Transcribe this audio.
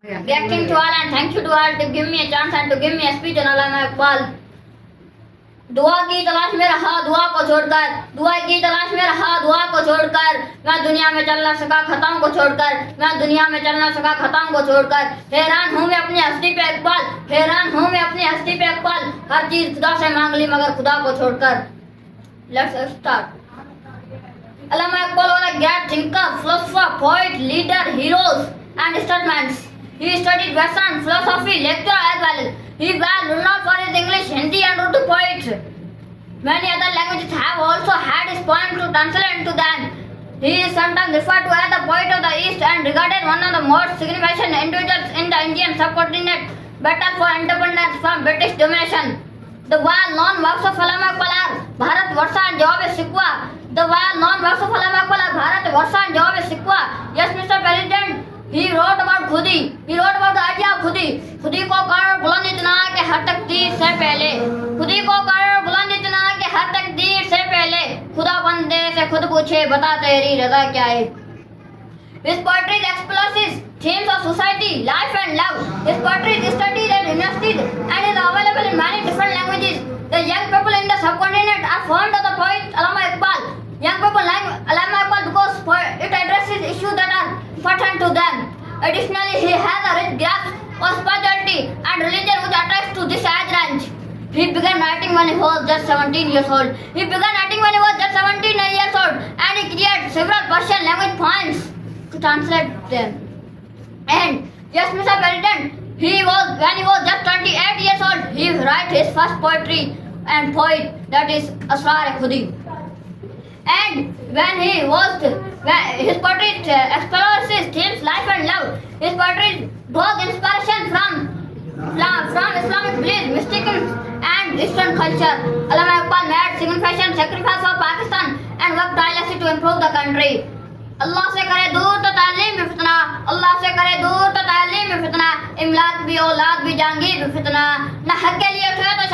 Reacting to all and thank you to all to give me a chance and to give me a speech on Allama Iqbal. दुआ की तलाश में रहा दुआ को छोड़कर, दुआ की तलाश में रहा दुआ को छोड़कर, मैं दुनिया में चल ना सका खताओं को छोड़कर, मैं दुनिया में चल ना सका खताओं को छोड़कर। हैरान हूँ मैं अपनी हस्ती पे इकबाल, हैरान हूँ मैं अपनी हस्ती पे इकबाल, हर चीज खुदा से मांग ली मगर खुदा को छोड़कर। Let's start. Allama Iqbal was a great thinker, philosopher, poet, leader, heroes and statesman. He studied Western philosophy, lecturer as well. He was renowned for his English, Hindi and Urdu poets. Many other languages have also had his poems to translate into them. He is sometimes referred to as the poet of the East and regarded one of the most significant individuals in the Indian subcontinent battle for independence from British domination. The well-known works of Allama Iqbal are Bharat Varsha and Jawab-e-Shiqwa. The well-known works of Allama Iqbal are Bharat Varsha and Jawab-e-Shiqwa. Yes, Mr. President, he wrote about Khudi. He wrote about the idea of Khudi. खुदी को कर बुलंद इतना कि हर तकदीर से पहले, खुदी को कर बुलंद इतना कि हर तकदीर से पहले, खुदा बंदे से खुद पूछे बता तेरी रजा क्या है। His poetry explores themes of society, life and love. His poetry is studied at universities and is available in many different languages. The young people in the subcontinent are fond of the poet Allama Iqbal. Young people like Allama Iqbal because it addresses issues that are important to them. Additionally, he has a rich grasp of spirituality and religion which attracts to this age range. He began writing when he was just 17 years old. He began writing when he was just 17 years old and he created several Persian language poems to translate them. And yes, Mr. President, when he was just 28 years old, he wrote his first poetry and poet, that is Asrar-e-Khudi. And his poetry explores themes life and love. His poetry draws inspiration from Islamic beliefs, mysticism and Eastern culture. Allama Iqbal made significant sacrifice for Pakistan and worked tirelessly to improve the country. अल्लाह से करे दूर तो तालीम में फितना, अल्लाह से करे दूर तो तालीम में फितना, इमलाक भी औलाद भी जहांगीर भी फितना, न हक के लिए उठे तो